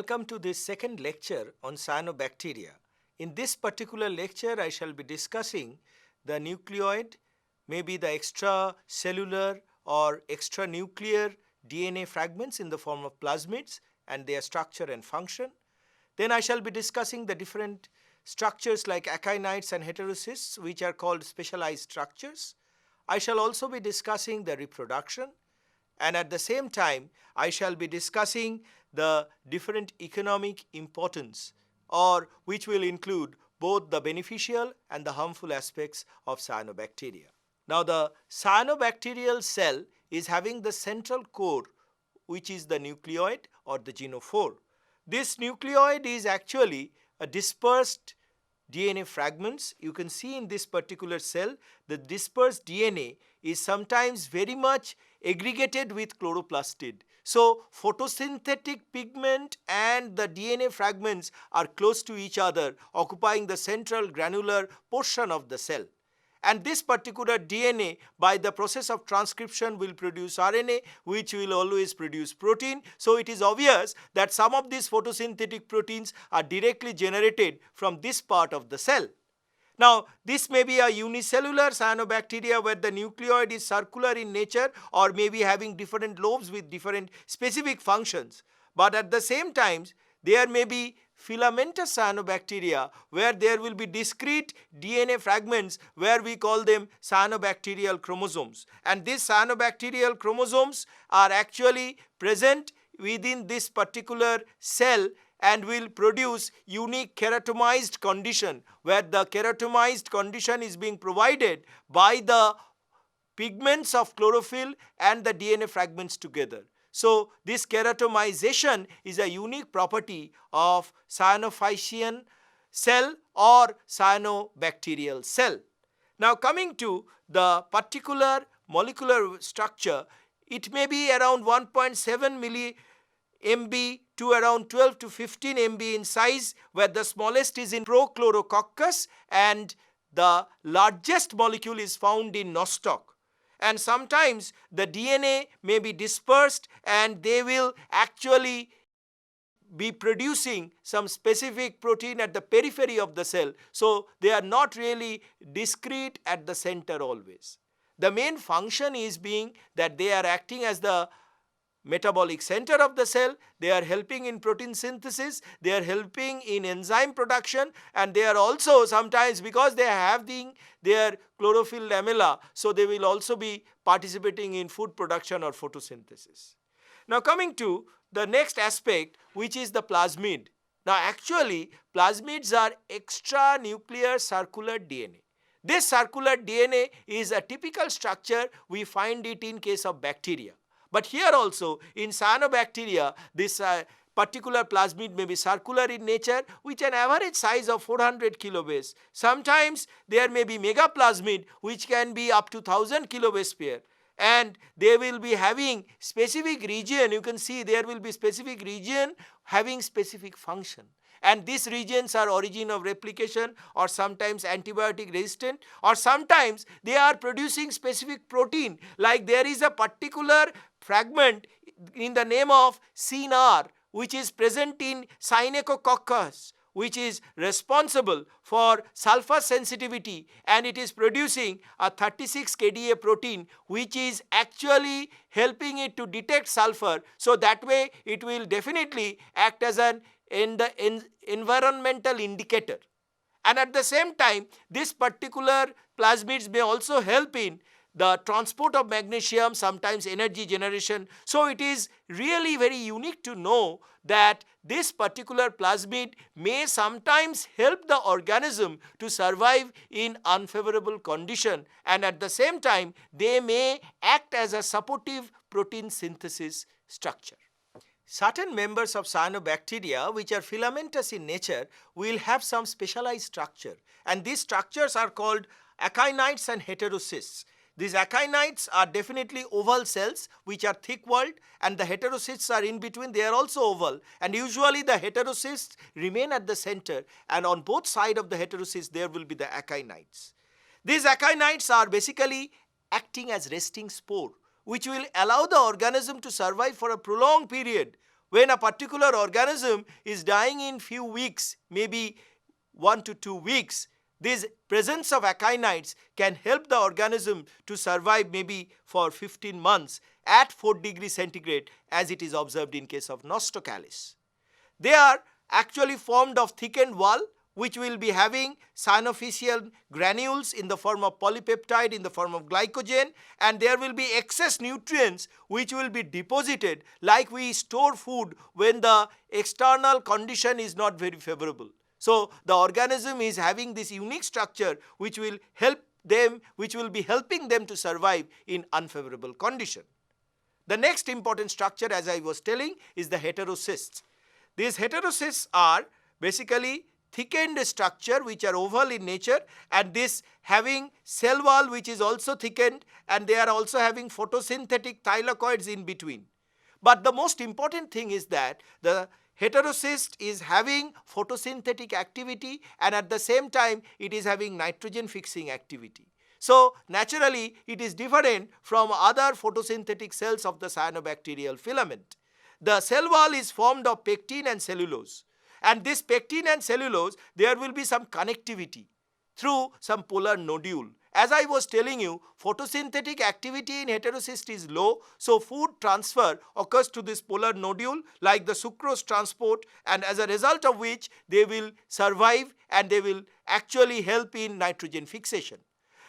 Welcome to this second lecture on cyanobacteria. In this particular lecture, I shall be discussing the nucleoid, maybe the extracellular or extranuclear DNA fragments in the form of plasmids and their structure and function. Then I shall be discussing the different structures like acinides and heterocysts, which are called specialized structures. I shall also be discussing the reproduction, and at the same time I shall be discussing the different economic importance, or which will include both the beneficial and the harmful aspects of cyanobacteria. Now, the cyanobacterial cell is having the central core, which is the nucleoid or the genophore. This nucleoid is actually a dispersed DNA fragments. You can see in this particular cell, the dispersed DNA is sometimes very much aggregated with chloroplastid. So, photosynthetic pigment and the DNA fragments are close to each other, occupying the central granular portion of the cell. And this particular DNA, by the process of transcription, will produce RNA, which will always produce protein. So, it is obvious that some of these photosynthetic proteins are directly generated from this part of the cell. Now, this may be a unicellular cyanobacteria where the nucleoid is circular in nature, or maybe having different lobes with different specific functions. But at the same time, there may be filamentous cyanobacteria where there will be discrete DNA fragments where we call them cyanobacterial chromosomes. And these cyanobacterial chromosomes are actually present within this particular cell and will produce unique keratomized condition, where the keratomized condition is being provided by the pigments of chlorophyll and the DNA fragments together. So, this keratomization is a unique property of cyanophysian cell or cyanobacterial cell. Now, coming to the particular molecular structure, it may be around 1.7 MB to around 12 to 15 MB in size, where the smallest is in Prochlorococcus and the largest molecule is found in nostoc. And sometimes the DNA may be dispersed and they will actually be producing some specific protein at the periphery of the cell. So, they are not really discrete at the center always. The main function is being that they are acting as the metabolic center of the cell, they are helping in protein synthesis, they are helping in enzyme production, and they are also sometimes, because they are having their chlorophyll lamella, so they will also be participating in food production or photosynthesis. Now, coming to the next aspect, which is the plasmid. Now, actually plasmids are extranuclear circular DNA. This circular DNA is a typical structure, we find it in case of bacteria. But here also in cyanobacteria, this particular plasmid may be circular in nature with an average size of 400 kilobase. Sometimes there may be megaplasmid which can be up to 1000 kilobase pair, and they will be having specific region. You can see there will be specific region having specific function. And these regions are origin of replication, or sometimes antibiotic resistant, or sometimes they are producing specific protein, like there is a particular fragment in the name of CNR which is present in Cynobacteria, which is responsible for sulfur sensitivity, and it is producing a 36 kDa protein which is actually helping it to detect sulfur. So that way it will definitely act as an environmental indicator. And at the same time, this particular plasmids may also help in the transport of magnesium, sometimes energy generation. So it is really very unique to know that this particular plasmid may sometimes help the organism to survive in unfavorable condition, and at the same time they may act as a supportive protein synthesis structure. Certain members of cyanobacteria which are filamentous in nature will have some specialized structure, and these structures are called acinides and heterocysts. These acinides are definitely oval cells which are thick-walled, and the heterocysts are in between, they are also oval, and usually the heterocysts remain at the center, and on both sides of the heterocysts there will be the acinides. These acinides are basically acting as resting spore, which will allow the organism to survive for a prolonged period When a particular organism is dying in few weeks, maybe 1 to 2 weeks, this presence of acinides can help the organism to survive maybe for 15 months at 4 degrees centigrade, as it is observed in case of Nostocalis. They are actually formed of thickened wall, which will be having cyanophysian granules in the form of polypeptide, in the form of glycogen, and there will be excess nutrients which will be deposited like we store food when the external condition is not very favorable. So the organism is having this unique structure which will help them, which will be helping them to survive in unfavorable condition. The next important structure, as I was telling, is the heterocysts. These heterocysts are basically thickened structure which are oval in nature, and this having cell wall which is also thickened, and they are also having photosynthetic thylakoids in between. But the most important thing is that the heterocyst is having photosynthetic activity, and at the same time it is having nitrogen fixing activity. So naturally it is different from other photosynthetic cells of the cyanobacterial filament. The cell wall is formed of pectin and cellulose, and this pectin and cellulose, there will be some connectivity through some polar nodule. As I was telling you, photosynthetic activity in heterocyst is low, so food transfer occurs to this polar nodule like the sucrose transport, and as a result of which they will survive and they will actually help in nitrogen fixation.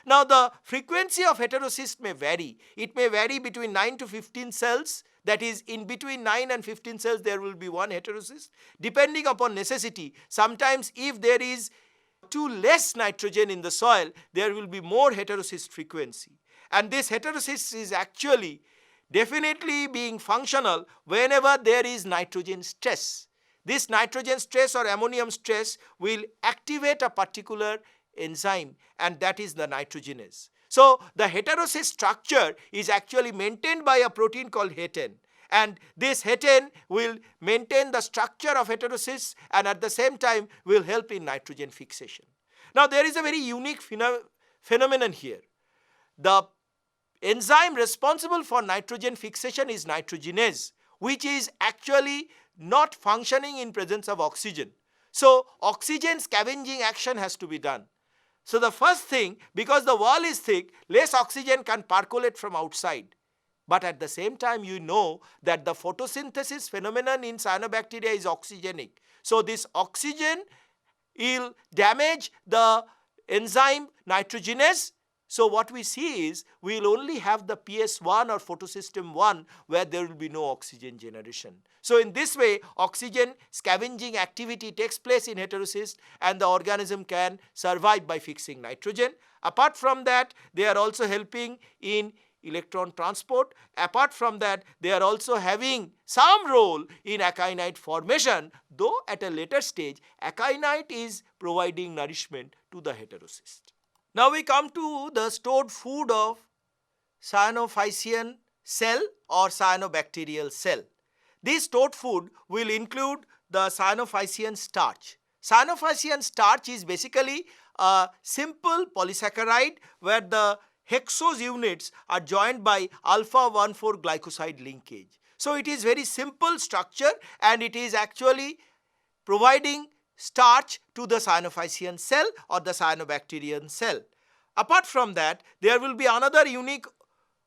Now the frequency of heterocyst may vary. It may vary between 9 to 15 cells. That is, in between 9 and 15 cells there will be one heterocyst. Depending upon necessity, sometimes if there is too less nitrogen in the soil, there will be more heterocyst frequency. And this heterocyst is actually definitely being functional whenever there is nitrogen stress. This nitrogen stress or ammonium stress will activate a particular enzyme, and that is the nitrogenase. So the heterocyst structure is actually maintained by a protein called heten, and this heten will maintain the structure of heterocysts and at the same time will help in nitrogen fixation. Now there is a very unique phenomenon here. The enzyme responsible for nitrogen fixation is nitrogenase, which is actually not functioning in presence of oxygen. So oxygen scavenging action has to be done. So the first thing, because the wall is thick, less oxygen can percolate from outside. But at the same time, you know that the photosynthesis phenomenon in cyanobacteria is oxygenic. So this oxygen will damage the enzyme nitrogenase. So what we see is we will only have the PS1 or photosystem 1 where there will be no oxygen generation. So in this way, oxygen scavenging activity takes place in heterocyst and the organism can survive by fixing nitrogen. Apart from that, they are also helping in electron transport. Apart from that, they are also having some role in akinite formation, though at a later stage, akinite is providing nourishment to the heterocyst. Now we come to the stored food of cyanophysian cell or cyanobacterial cell. This stored food will include the cyanophysian starch. Cyanophysian starch is basically a simple polysaccharide where the hexose units are joined by alpha-1,4 glycoside linkage. So it is very simple structure and it is actually providing starch to the cyanophysian cell or the cyanobacterian cell. Apart from that, there will be another unique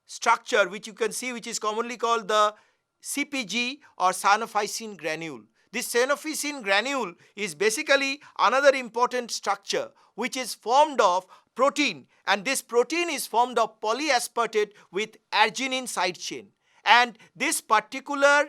structure which you can see, which is commonly called the CPG or cyanophysin granule. This cyanophysin granule is basically another important structure which is formed of protein, and this protein is formed of polyaspartate with arginine side chain, and this particular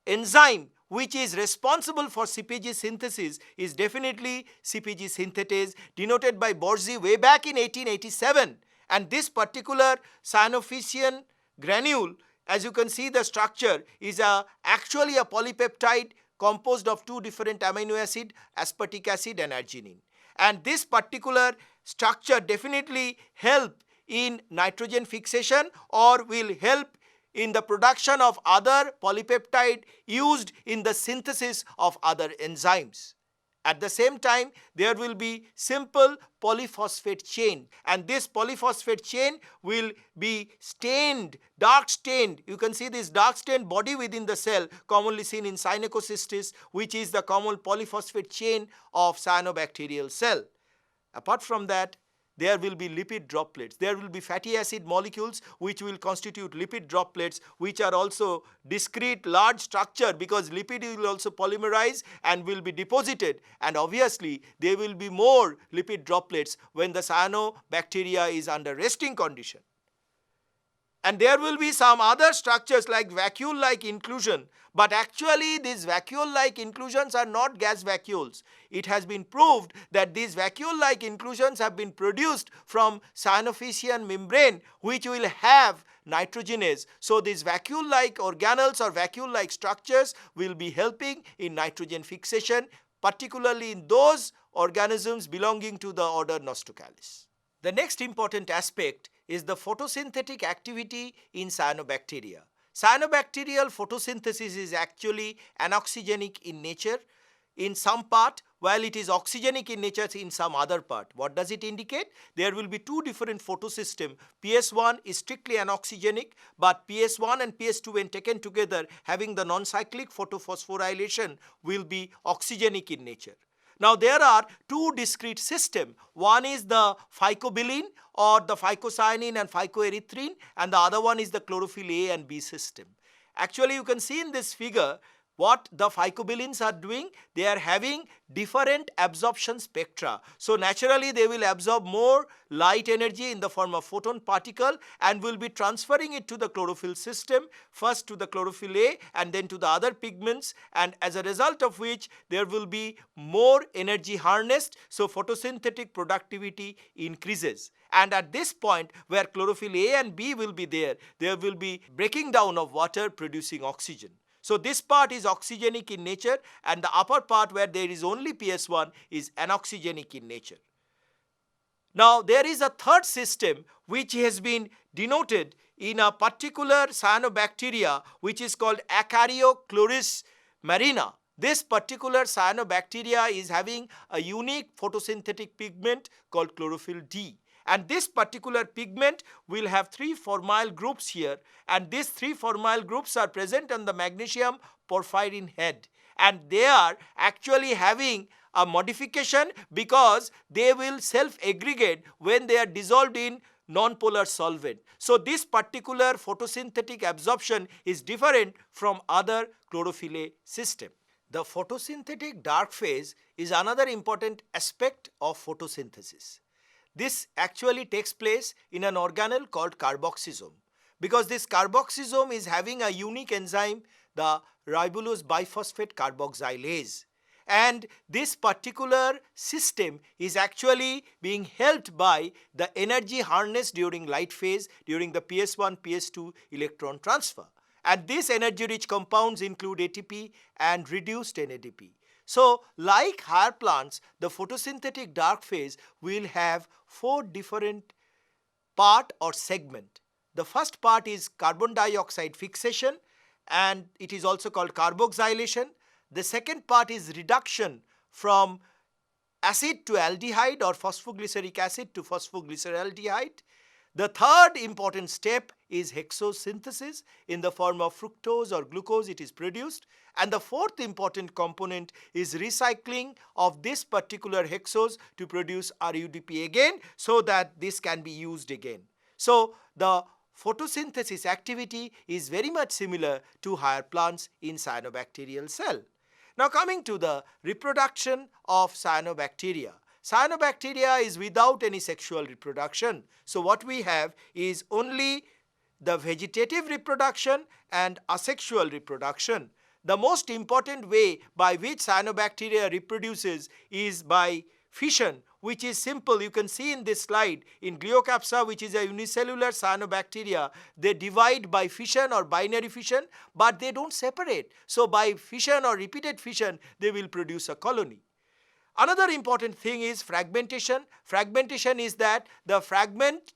enzyme which is responsible for CPG synthesis is definitely CPG synthetase, denoted by Borzi way back in 1887. And this particular cyanophysian granule, as you can see the structure, is actually a polypeptide composed of two different amino acid, aspartic acid and arginine. And this particular structure definitely help in nitrogen fixation or will help in the production of other polypeptide used in the synthesis of other enzymes. At the same time, there will be simple polyphosphate chain, and this polyphosphate chain will be stained, dark stained. You can see this dark stained body within the cell commonly seen in Cynobacteria, which is the common polyphosphate chain of cyanobacterial cell. Apart from that, there will be lipid droplets. There will be fatty acid molecules which will constitute lipid droplets, which are also discrete large structure, because lipid will also polymerize and will be deposited, and obviously there will be more lipid droplets when the cyanobacteria is under resting condition. And there will be some other structures like vacuole-like inclusion, but actually these vacuole-like inclusions are not gas vacuoles. It has been proved that these vacuole-like inclusions have been produced from cyanophysian membrane, which will have nitrogenase. So these vacuole-like organelles or vacuole-like structures will be helping in nitrogen fixation, particularly in those organisms belonging to the order Nostocalis. The next important aspect is the photosynthetic activity in cyanobacteria. Cyanobacterial photosynthesis is actually anoxygenic in nature in some part, while it is oxygenic in nature in some other part. What does it indicate? There will be two different photosystems. PS1 is strictly anoxygenic, but PS1 and PS2 when taken together having the non-cyclic photophosphorylation will be oxygenic in nature. Now there are two discrete systems. One is the phycobilin or the phycocyanin and phycoerythrin, and the other one is the chlorophyll A and B system. Actually, you can see in this figure what the phycobilins are doing. They are having different absorption spectra. So naturally they will absorb more light energy in the form of photon particle and will be transferring it to the chlorophyll system, first to the chlorophyll A and then to the other pigments, and as a result of which there will be more energy harnessed, so photosynthetic productivity increases. And at this point where chlorophyll A and B will be there will be breaking down of water producing oxygen. So this part is oxygenic in nature, and the upper part where there is only PS1 is anoxygenic in nature. Now there is a third system which has been denoted in a particular cyanobacteria which is called Acaryochlorus marina. This particular cyanobacteria is having a unique photosynthetic pigment called chlorophyll D. And this particular pigment will have three formyl groups here, and these three formyl groups are present on the magnesium porphyrin head, and they are actually having a modification because they will self-aggregate when they are dissolved in non-polar solvent. So this particular photosynthetic absorption is different from other chlorophyll A system. The photosynthetic dark phase is another important aspect of photosynthesis. This actually takes place in an organelle called carboxysome, because this carboxysome is having a unique enzyme, the ribulose biphosphate carboxylase. And this particular system is actually being helped by the energy harnessed during light phase during the PS1, PS2 electron transfer. And these energy rich compounds include ATP and reduced NADP. So, like higher plants, the photosynthetic dark phase will have four different part or segment. The first part is carbon dioxide fixation, and it is also called carboxylation. The second part is reduction from acid to aldehyde or phosphoglyceric acid to phosphoglyceraldehyde. The third important step is hexosynthesis. In the form of fructose or glucose it is produced. And the fourth important component is recycling of this particular hexose to produce RUDP again, so that this can be used again. So the photosynthesis activity is very much similar to higher plants in cyanobacterial cell. Now coming to the reproduction of cyanobacteria. Cyanobacteria is without any sexual reproduction. So what we have is only the vegetative reproduction and asexual reproduction. The most important way by which cyanobacteria reproduces is by fission, which is simple. You can see in this slide, in Glyocapsa, which is a unicellular cyanobacteria, they divide by fission or binary fission, but they don't separate. So by fission or repeated fission, they will produce a colony. Another important thing is fragmentation. Fragmentation is that the fragment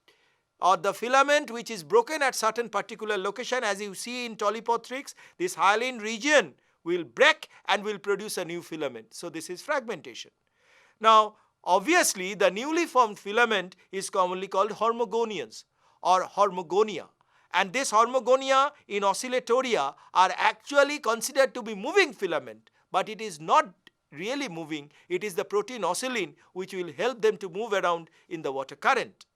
or the filament which is broken at certain particular location, as you see in Tolipothrics, this hyaline region will break and will produce a new filament. So this is fragmentation. Now, obviously, the newly formed filament is commonly called hormogonians or hormogonia. And this hormogonia in oscillatoria are actually considered to be moving filament, but it is not really moving. It is the protein oscillin which will help them to move around in the water current.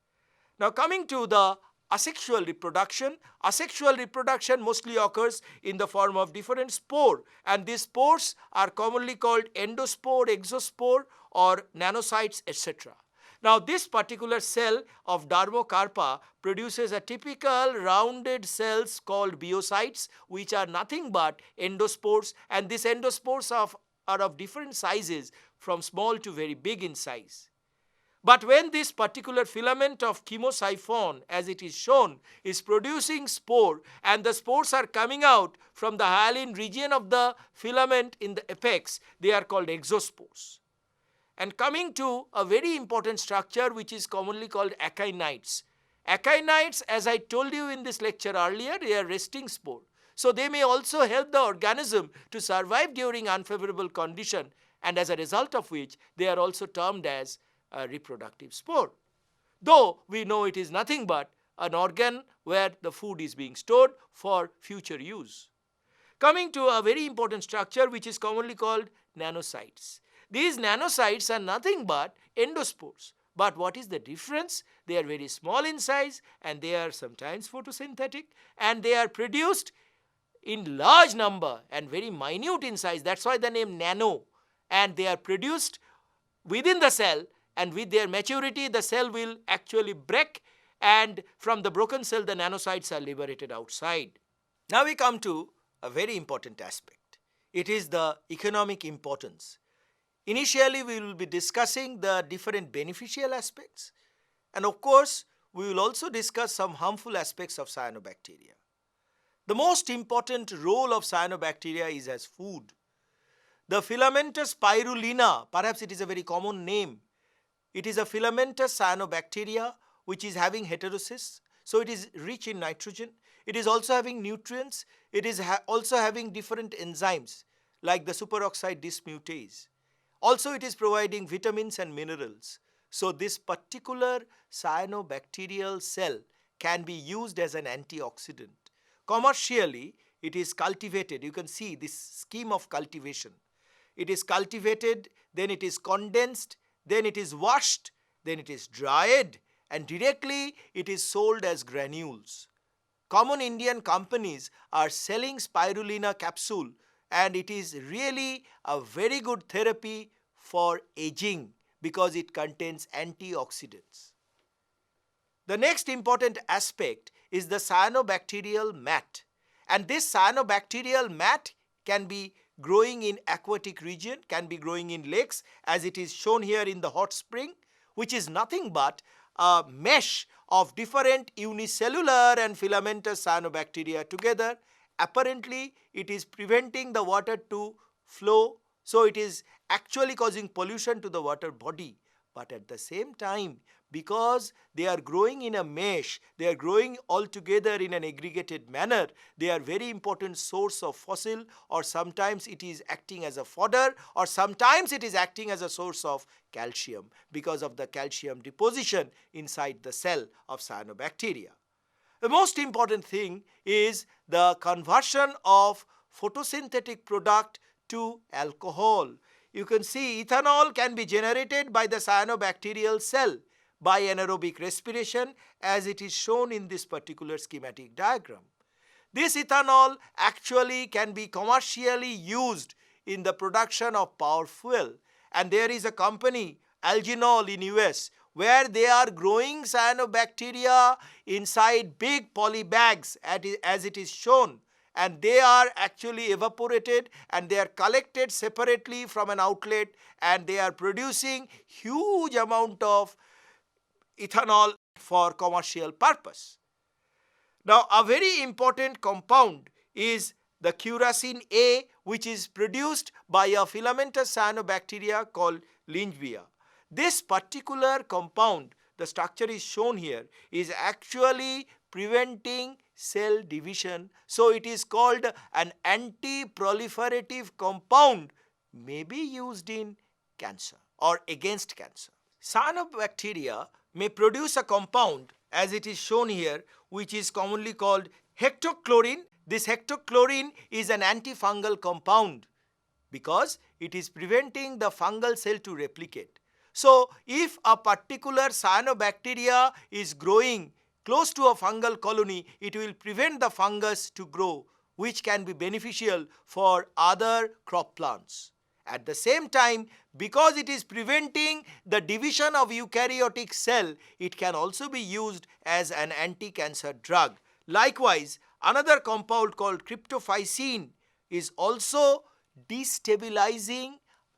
Now, coming to the asexual reproduction. Asexual reproduction mostly occurs in the form of different spore, and these spores are commonly called endospore, exospore or nanocytes, etc. Now, this particular cell of Dermocarpa produces a typical rounded cells called biocytes, which are nothing but endospores, and these endospores are of different sizes from small to very big in size. But when this particular filament of chemosiphon, as it is shown, is producing spore, and the spores are coming out from the hyaline region of the filament in the apex, they are called exospores. And coming to a very important structure which is commonly called acynites. Acynites, as I told you in this lecture earlier, they are resting spore. So they may also help the organism to survive during unfavorable condition, and as a result of which they are also termed as a reproductive spore. Though we know it is nothing but an organ where the food is being stored for future use. Coming to a very important structure which is commonly called nanocytes. These nanocytes are nothing but endospores. But what is the difference? They are very small in size and they are sometimes photosynthetic, and they are produced in large number and very minute in size. That's why the name nano. And they are produced within the cell, and with their maturity the cell will actually break, and from the broken cell the nanocytes are liberated outside. Now we come to a very important aspect. It is the economic importance. Initially we will be discussing the different beneficial aspects, and of course we will also discuss some harmful aspects of cyanobacteria. The most important role of cyanobacteria is as food. The filamentous spirulina, perhaps it is a very common name. It is a filamentous cyanobacteria which is having heterocysts, so it is rich in nitrogen. It is also having nutrients. It is also having different enzymes like the superoxide dismutase. Also it is providing vitamins and minerals. So this particular cyanobacterial cell can be used as an antioxidant. Commercially it is cultivated. You can see this scheme of cultivation. It is cultivated, then it is condensed, then it is washed, then it is dried, and directly it is sold as granules. Common Indian companies are selling spirulina capsule, and it is really a very good therapy for aging because it contains antioxidants. The next important aspect is the cyanobacterial mat, and this cyanobacterial mat can be growing in aquatic region, can be growing in lakes, as it is shown here in the hot spring, which is nothing but a mesh of different unicellular and filamentous cyanobacteria together. Apparently it is preventing the water to flow, so it is actually causing pollution to the water body. But at the same time, because they are growing in a mesh, they are growing all together in an aggregated manner, they are very important source of fossil, or sometimes it is acting as a fodder, or sometimes it is acting as a source of calcium because of the calcium deposition inside the cell of cyanobacteria. The most important thing is the conversion of photosynthetic product to alcohol. You can see ethanol can be generated by the cyanobacterial cell by anaerobic respiration, as it is shown in this particular schematic diagram. This ethanol actually can be commercially used in the production of power fuel, and there is a company, Alginol in US, where they are growing cyanobacteria inside big poly bags as it is shown, and they are actually evaporated and they are collected separately from an outlet, and they are producing huge amount of ethanol for commercial purpose. Now a very important compound is the curacin A, which is produced by a filamentous cyanobacteria called Lynchbia. This particular compound, the structure is shown here, is actually preventing cell division. So it is called an anti-proliferative compound, may be used in cancer or against cancer. Cyanobacteria may produce a compound as it is shown here, which is commonly called hectochlorine. This hectochlorine is an antifungal compound because it is preventing the fungal cell to replicate. So if a particular cyanobacteria is growing close to a fungal colony, it will prevent the fungus to grow, which can be beneficial for other crop plants. At the same time, because it is preventing the division of eukaryotic cell, it can also be used as an anti-cancer drug. Likewise, another compound called cryptophycin is also destabilizing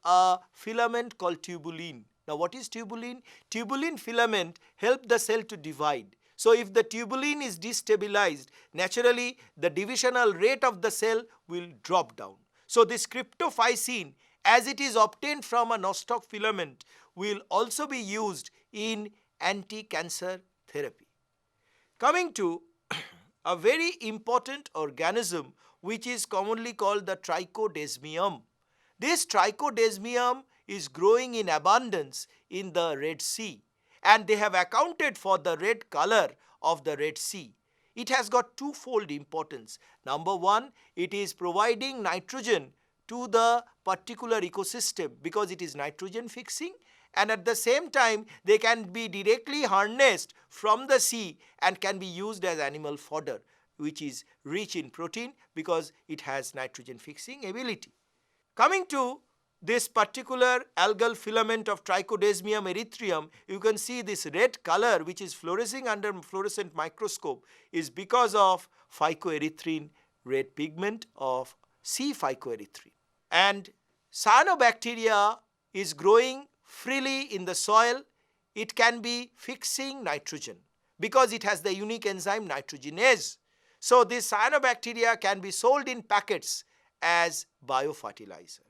a filament called tubulin. Now, what is tubulin? Tubulin filament help the cell to divide. So, if the tubulin is destabilized, naturally the divisional rate of the cell will drop down. So, this cryptophycin, as it is obtained from a nostoc filament, will also be used in anti-cancer therapy. Coming to a very important organism which is commonly called the trichodesmium. This trichodesmium is growing in abundance in the Red Sea, and they have accounted for the red color of the Red Sea. It has got twofold importance. Number one, it is providing nitrogen to the particular ecosystem because it is nitrogen fixing, and at the same time they can be directly harnessed from the sea and can be used as animal fodder, which is rich in protein because it has nitrogen fixing ability. Coming to this particular algal filament of Trichodesmium erythraeum, you can see this red color which is fluorescing under fluorescent microscope is because of phycoerythrin red pigment of C. phycoerythrin. And cyanobacteria is growing freely in the soil. It can be fixing nitrogen because it has the unique enzyme nitrogenase. So this cyanobacteria can be sold in packets as biofertilizer.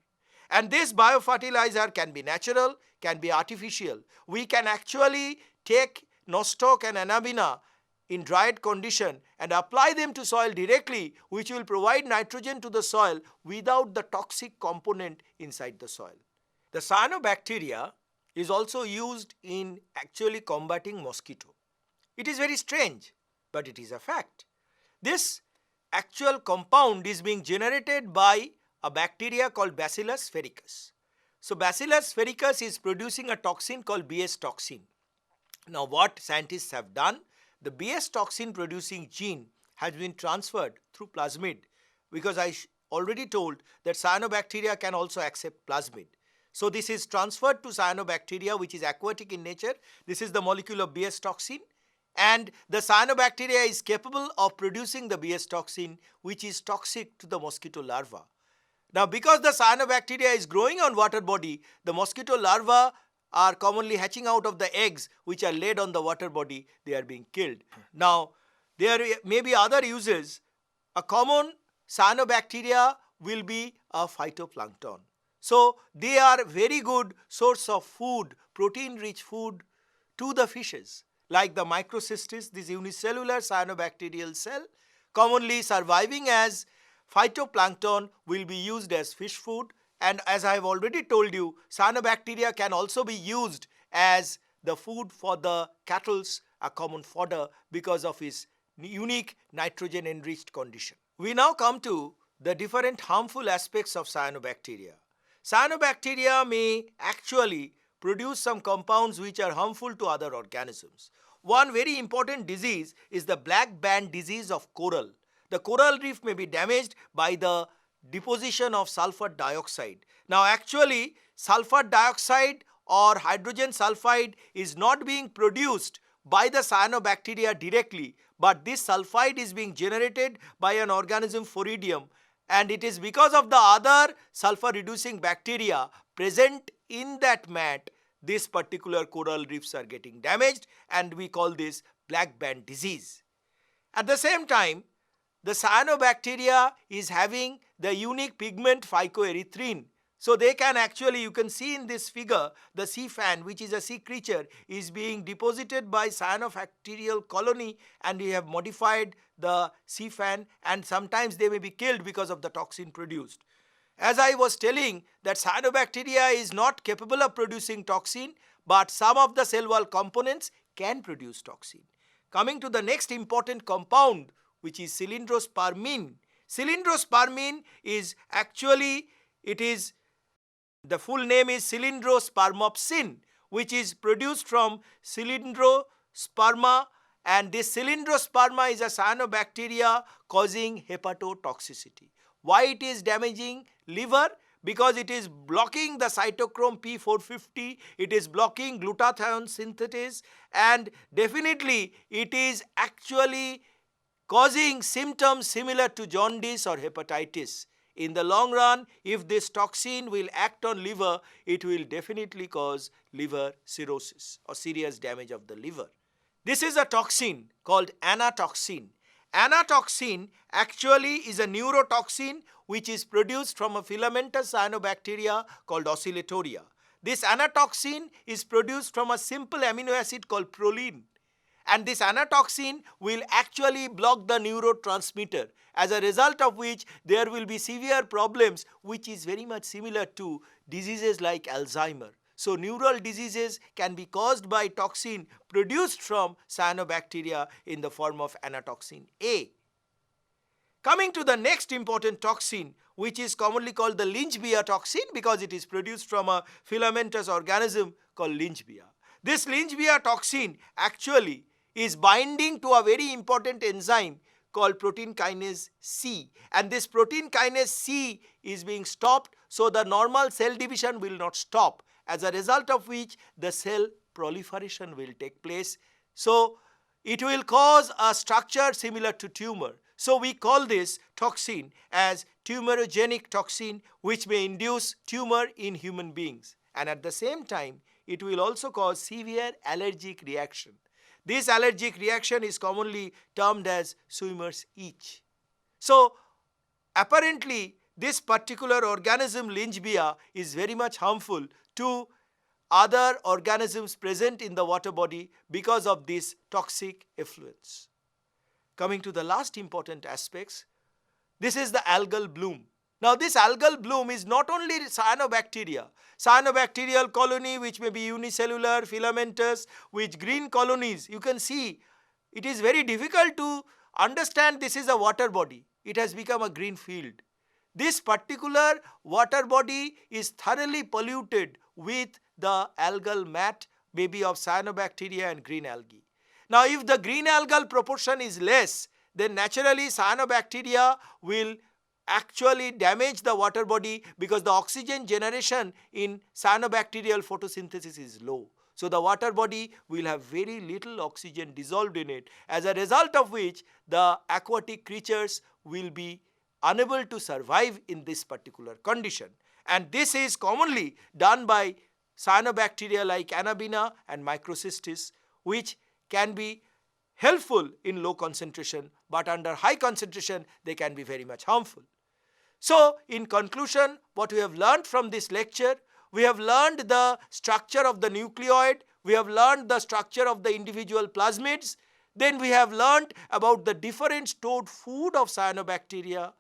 And this biofertilizer can be natural, can be artificial. We can actually take nostoc and anabina in dried condition and apply them to soil directly, which will provide nitrogen to the soil without the toxic component inside the soil. The cyanobacteria is also used in actually combating mosquito. It is very strange, but it is a fact. This actual compound is being generated by a bacteria called Bacillus sphaericus. So Bacillus sphaericus is producing a toxin called BS toxin. Now what scientists have done, the BS toxin producing gene has been transferred through plasmid, because I already told that cyanobacteria can also accept plasmid. So this is transferred to cyanobacteria, which is aquatic in nature. This is the molecule of BS toxin, and the cyanobacteria is capable of producing the BS toxin, which is toxic to the mosquito larva. Now because the cyanobacteria is growing on water body, the mosquito larvae are commonly hatching out of the eggs which are laid on the water body. They are being killed. Now there may be other uses. A common cyanobacteria will be a phytoplankton. So they are very good source of food, protein rich food to the fishes, like the microcystis, this unicellular cyanobacterial cell commonly surviving as phytoplankton will be used as fish food. And as I have already told you, cyanobacteria can also be used as the food for the cattle's a common fodder because of its unique nitrogen enriched condition. We now come to the different harmful aspects of cyanobacteria. Cyanobacteria may actually produce some compounds which are harmful to other organisms. One very important disease is the black band disease of coral. The coral reef may be damaged by the deposition of sulfur dioxide. Now actually sulfur dioxide or hydrogen sulfide is not being produced by the cyanobacteria directly, but this sulfide is being generated by an organism Phoridium, and it is because of the other sulfur reducing bacteria present in that mat this particular coral reefs are getting damaged, and we call this black band disease. At the same time, the cyanobacteria is having the unique pigment phycoerythrin. So they can actually, you can see in this figure, the sea fan, which is a sea creature, is being deposited by cyanobacterial colony, and we have modified the sea fan, and sometimes they may be killed because of the toxin produced. As I was telling, that cyanobacteria is not capable of producing toxin, but some of the cell wall components can produce toxin. Coming to the next important compound, which is cylindrospermine. Cylindrospermine is actually, the full name is cylindrospermopsin, which is produced from cylindrosperma, and this cylindrosperma is a cyanobacteria causing hepatotoxicity. Why it is damaging liver? Because it is blocking the cytochrome P450, it is blocking glutathione synthesis, and definitely it is actually causing symptoms similar to jaundice or hepatitis. In the long run, if this toxin will act on liver, it will definitely cause liver cirrhosis or serious damage of the liver. This is a toxin called anatoxin. Anatoxin actually is a neurotoxin which is produced from a filamentous cyanobacteria called oscillatoria. This anatoxin is produced from a simple amino acid called proline. And this anatoxin will actually block the neurotransmitter, as a result of which there will be severe problems, which is very much similar to diseases like Alzheimer. So neural diseases can be caused by toxin produced from cyanobacteria in the form of anatoxin A. Coming to the next important toxin, which is commonly called the Lynch-Bia toxin, because it is produced from a filamentous organism called Lynch-Bia. This Lynch-Bia toxin actually is binding to a very important enzyme called protein kinase C, and this protein kinase C is being stopped, so the normal cell division will not stop, as a result of which the cell proliferation will take place. So it will cause a structure similar to tumor. So we call this toxin as tumorigenic toxin, which may induce tumor in human beings, and at the same time it will also cause severe allergic reaction. This allergic reaction is commonly termed as swimmer's itch. So apparently this particular organism, Lynch-Bia, is very much harmful to other organisms present in the water body because of this toxic effluence. Coming to the last important aspects, this is the algal bloom. Now this algal bloom is not only cyanobacteria, cyanobacterial colony which may be unicellular, filamentous, with green colonies. You can see it is very difficult to understand this is a water body. It has become a green field. This particular water body is thoroughly polluted with the algal mat, maybe of cyanobacteria and green algae. Now if the green algal proportion is less, then naturally cyanobacteria will actually damage the water body, because the oxygen generation in cyanobacterial photosynthesis is low. So the water body will have very little oxygen dissolved in it, as a result of which the aquatic creatures will be unable to survive in this particular condition. And this is commonly done by cyanobacteria like Anabaena and Microcystis, which can be helpful in low concentration, but under high concentration they can be very much harmful. So in conclusion, what we have learned from this lecture, we have learned the structure of the nucleoid, we have learned the structure of the individual plasmids, then we have learned about the different stored food of cyanobacteria.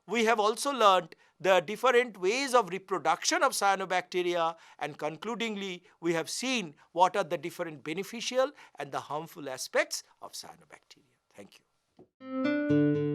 We have also learned the different ways of reproduction of cyanobacteria, and concludingly we have seen what are the different beneficial and the harmful aspects of cyanobacteria. Thank you.